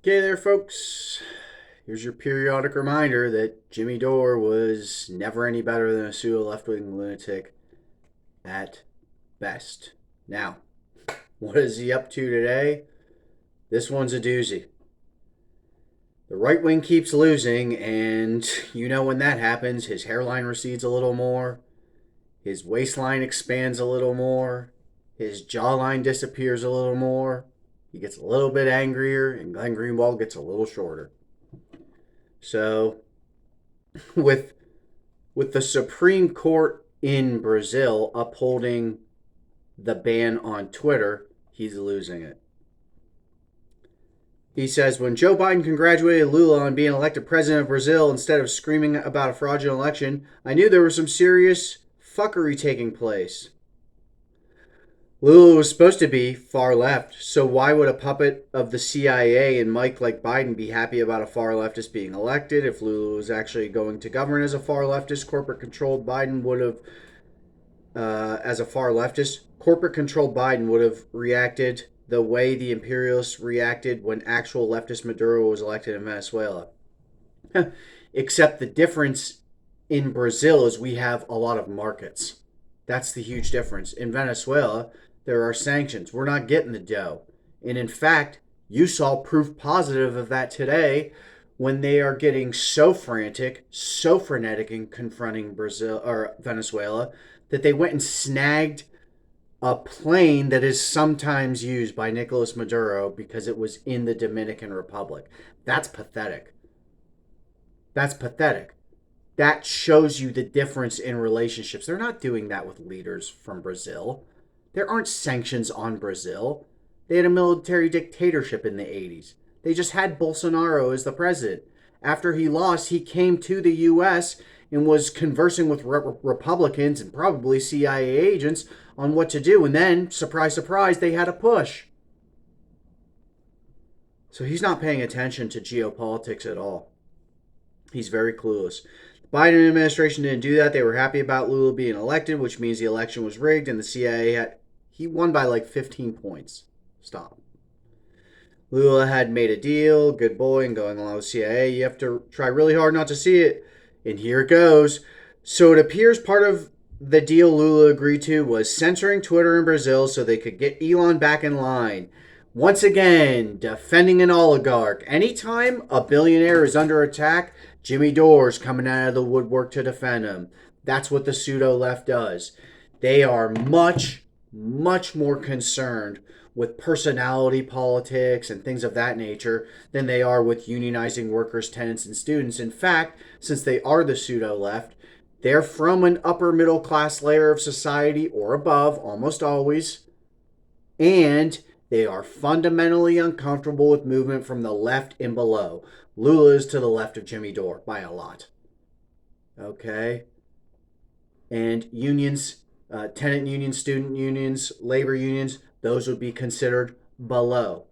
Okay, there, folks. Here's your periodic reminder that Jimmy Dore was never any better than a pseudo left wing lunatic at best. Now, what is he up to today? This one's a doozy. The right wing keeps losing, and you know when that happens, his hairline recedes a little more, his waistline expands a little more, his jawline disappears a little more, he gets a little bit angrier, and Glenn Greenwald gets a little shorter. So, with the Supreme Court in Brazil upholding the ban on Twitter, he's losing it. He says, when Joe Biden congratulated Lula on being elected president of Brazil instead of screaming about a fraudulent election, I knew there was some serious fuckery taking place. Lula was supposed to be far left, so why would a puppet of the CIA and Mike like Biden be happy about a far leftist being elected? If Lula was actually going to govern as a far leftist, corporate controlled Biden would have, reacted the way the imperialists reacted when actual leftist Maduro was elected in Venezuela. Except the difference in Brazil is we have a lot of markets. That's the huge difference. In Venezuela, there are sanctions. We're not getting the dough. And in fact, you saw proof positive of that today when they are getting so frantic, so frenetic in confronting Brazil or Venezuela that they went and snagged a plane that is sometimes used by Nicolas Maduro because it was in the Dominican Republic. That's pathetic. That's pathetic. That shows you the difference in relationships. They're not doing that with leaders from Brazil. There aren't sanctions on Brazil. They had a military dictatorship in the 80s. They just had Bolsonaro as the president. After he lost, he came to the U.S. and was conversing with Republicans and probably CIA agents on what to do. And then, surprise, surprise, they had a push. So he's not paying attention to geopolitics at all. He's very clueless. The Biden administration didn't do that. They were happy about Lula being elected, which means the election was rigged, and the CIA he won by like 15 points. Stop. Lula had made a deal, good boy, and going along with CIA. You have to try really hard not to see it. And here it goes. So it appears part of the deal Lula agreed to was censoring Twitter in Brazil so they could get Elon back in line. Once again, defending an oligarch. Anytime a billionaire is under attack, Jimmy Dore's coming out of the woodwork to defend him. That's what the pseudo left does. They are much, much more concerned with personality politics and things of that nature than they are with unionizing workers, tenants, and students. In fact, since they are the pseudo left, they're from an upper middle class layer of society or above, almost always, and they are fundamentally uncomfortable with movement from the left and below. Lula is to the left of Jimmy Dore by a lot. Okay? And unions, tenant unions, student unions, labor unions, those would be considered below.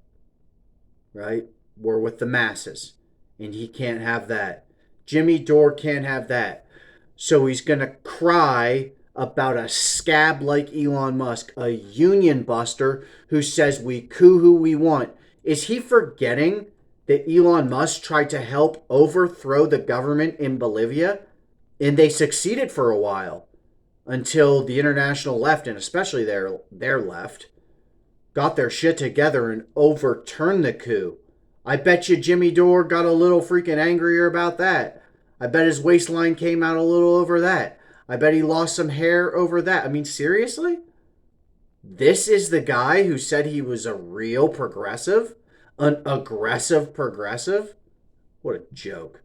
Right? We're with the masses. And he can't have that. Jimmy Dore can't have that. So he's going to cry about a scab like Elon Musk, a union buster who says we coup who we want. Is he forgetting that Elon Musk tried to help overthrow the government in Bolivia? And they succeeded for a while until the international left, and especially their left, got their shit together and overturned the coup. I bet you Jimmy Dore got a little freaking angrier about that. I bet his waistline came out a little over that. I bet he lost some hair over that. I mean, seriously? This is the guy who said he was a real progressive? An aggressive progressive? What a joke.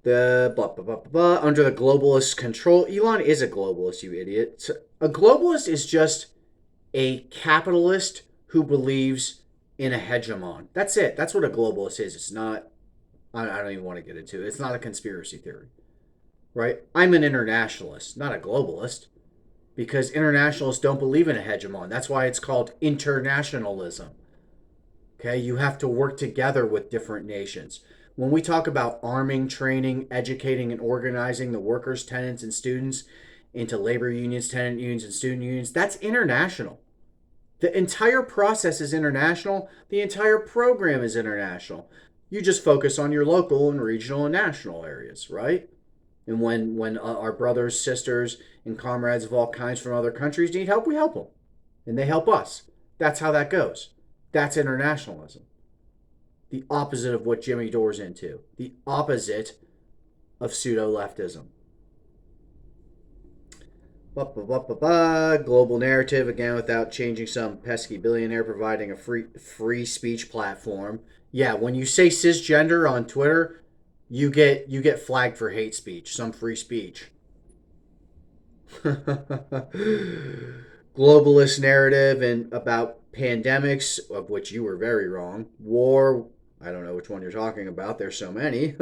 The blah, blah, blah, blah, blah. Under the globalist control. Elon is a globalist, you idiot. So a globalist is just a capitalist who believes in a hegemon. That's it. That's what a globalist is. It's not, I don't even want to get into it. It's not a conspiracy theory, right? I'm an internationalist, not a globalist, because internationalists don't believe in a hegemon. That's why it's called internationalism. Okay, you have to work together with different nations. When we talk about arming, training, educating, and organizing the workers, tenants, and students into labor unions, tenant unions, and student unions. That's international. The entire process is international. The entire program is international. You just focus on your local and regional and national areas, right? And when our brothers, sisters, and comrades of all kinds from other countries need help, we help them. And they help us. That's how that goes. That's internationalism. The opposite of what Jimmy Dore's into. The opposite of pseudo-leftism. Global narrative, again, without changing some pesky billionaire providing a free speech platform. Yeah, when you say cisgender on Twitter, you get flagged for hate speech, some free speech. Globalist narrative and about pandemics, of which you were very wrong. War, I don't know which one you're talking about. There's so many.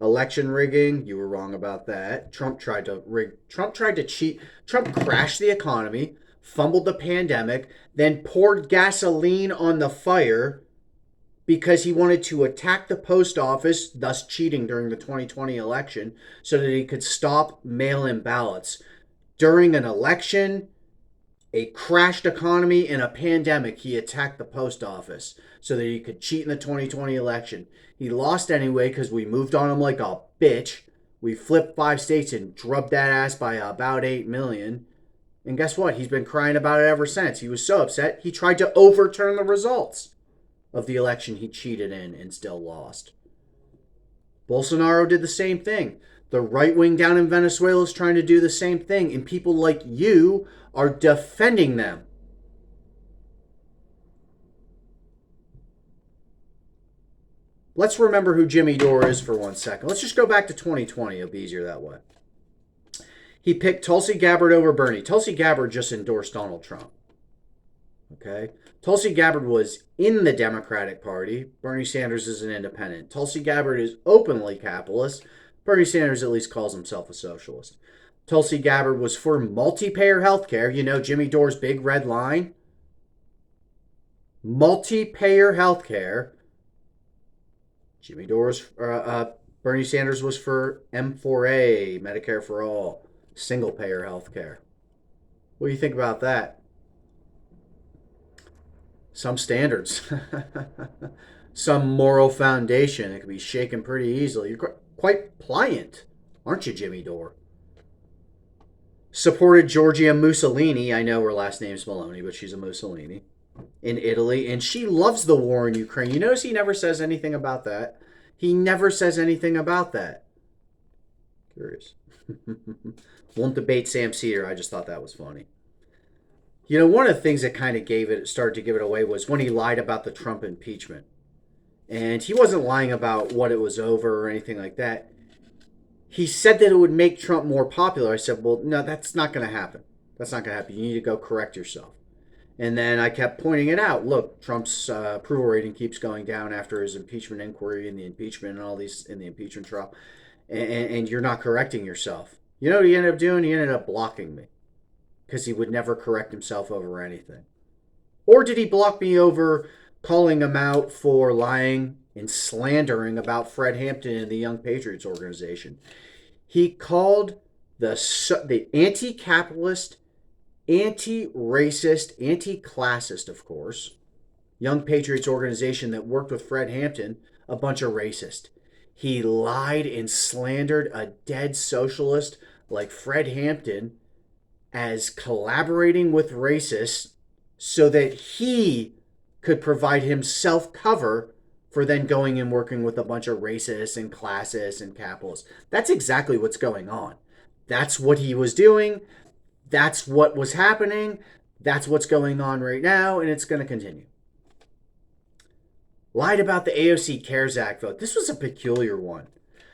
Election rigging, you were wrong about that. Trump tried to cheat. Trump crashed the economy, fumbled the pandemic, then poured gasoline on the fire because he wanted to attack the post office, thus cheating during the 2020 election, so that he could stop mail-in ballots. During an election, a crashed economy, and a pandemic, he attacked the post office so that he could cheat in the 2020 election. He lost anyway because we moved on him like a bitch. We flipped 5 states and drubbed that ass by about 8 million. And guess what? He's been crying about it ever since. He was so upset, he tried to overturn the results of the election he cheated in and still lost. Bolsonaro did the same thing. The right wing down in Venezuela is trying to do the same thing, and people like you are defending them. Let's remember who Jimmy Dore is for 1 second. Let's just go back to 2020. It'll be easier that way. He picked Tulsi Gabbard over Bernie. Tulsi Gabbard just endorsed Donald Trump. Okay? Tulsi Gabbard was in the Democratic Party. Bernie Sanders is an independent. Tulsi Gabbard is openly capitalist. Bernie Sanders at least calls himself a socialist. Tulsi Gabbard was for multi-payer health care. You know Jimmy Dore's big red line? Multi-payer health care. Bernie Sanders was for M4A, Medicare for all, single-payer health care. What do you think about that? Some standards. Some moral foundation. It can be shaken pretty easily. You're quite pliant, aren't you, Jimmy Dore? Supported Giorgia Mussolini. I know her last name's Maloney, but she's a Mussolini. In Italy. And she loves the war in Ukraine. You notice he never says anything about that? He never says anything about that. Curious. Won't debate Sam Cedar. I just thought that was funny. You know, one of the things that kind of started to give it away was when he lied about the Trump impeachment. And he wasn't lying about what it was over or anything like that. He said that it would make Trump more popular. I said, well, no, that's not going to happen. That's not going to happen. You need to go correct yourself. And then I kept pointing it out. Look, Trump's approval rating keeps going down after his impeachment inquiry and the impeachment and all these in the impeachment trial. And you're not correcting yourself. You know what he ended up doing? He ended up blocking me because he would never correct himself over anything. Or did he block me over calling him out for lying and slandering about Fred Hampton and the Young Patriots organization? He called the anti-capitalist, anti-racist, anti-classist, of course, Young Patriots organization that worked with Fred Hampton a bunch of racist. He lied and slandered a dead socialist like Fred Hampton as collaborating with racists so that he could provide himself cover for then going and working with a bunch of racists and classists and capitalists. That's exactly what's going on. That's what he was doing. That's what was happening. That's what's going on right now, and it's going to continue. Lied about the AOC CARES Act vote. This was a peculiar one.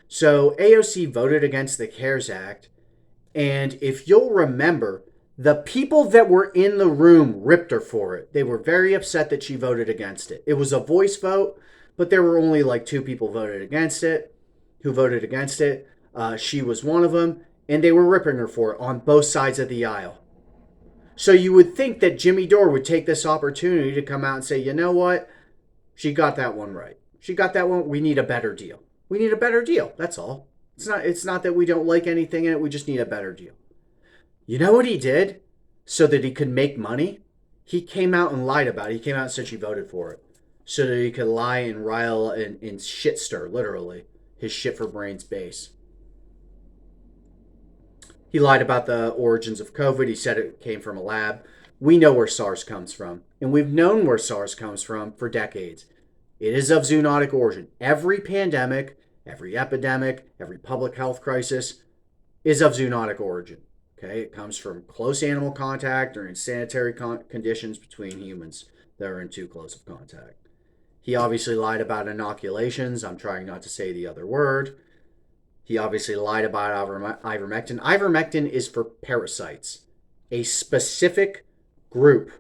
So AOC voted against the CARES Act, and if you'll remember, the people that were in the room ripped her for it. They were very upset that she voted against it. It was a voice vote, but there were only like 2 people who voted against it. She was one of them, and they were ripping her for it on both sides of the aisle. So you would think that Jimmy Dore would take this opportunity to come out and say, you know what? She got that one right. She got that one. We need a better deal. We need a better deal. That's all. It's not that we don't like anything in it. We just need a better deal. You know what he did so that he could make money? He came out and lied about it. He came out and said she voted for it so that he could lie and rile and shit stir, literally, his shit for brains base. He lied about the origins of COVID. He said it came from a lab. We know where SARS comes from, and we've known where SARS comes from for decades. It is of zoonotic origin. Every pandemic, every epidemic, every public health crisis is of zoonotic origin. Okay, it comes from close animal contact or in sanitary conditions between humans that are in too close of contact. He obviously lied about inoculations. I'm trying not to say the other word. He obviously lied about ivermectin. Ivermectin is for parasites, a specific group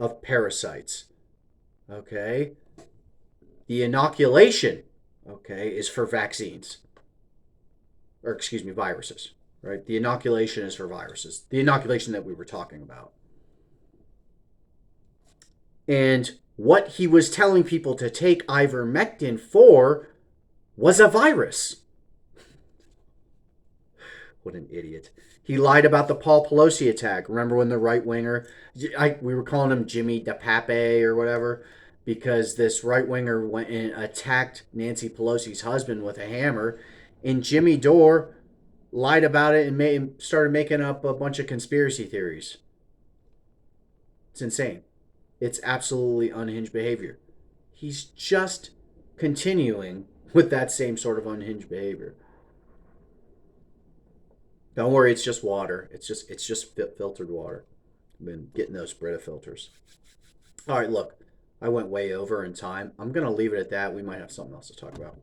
of parasites. Okay. The inoculation, okay, is for vaccines. Or, excuse me, viruses, right? The inoculation is for viruses. The inoculation that we were talking about. And what he was telling people to take ivermectin for was a virus. What an idiot. He lied about the Paul Pelosi attack. Remember when the right winger, we were calling him Jimmy DePape or whatever, because this right winger went and attacked Nancy Pelosi's husband with a hammer, and Jimmy Dore lied about it and started making up a bunch of conspiracy theories. It's insane. It's absolutely unhinged behavior. He's just continuing with that same sort of unhinged behavior. Don't worry, it's just water. It's just filtered water. I've been getting those Brita filters. All right, look, I went way over in time. I'm gonna leave it at that. We might have something else to talk about.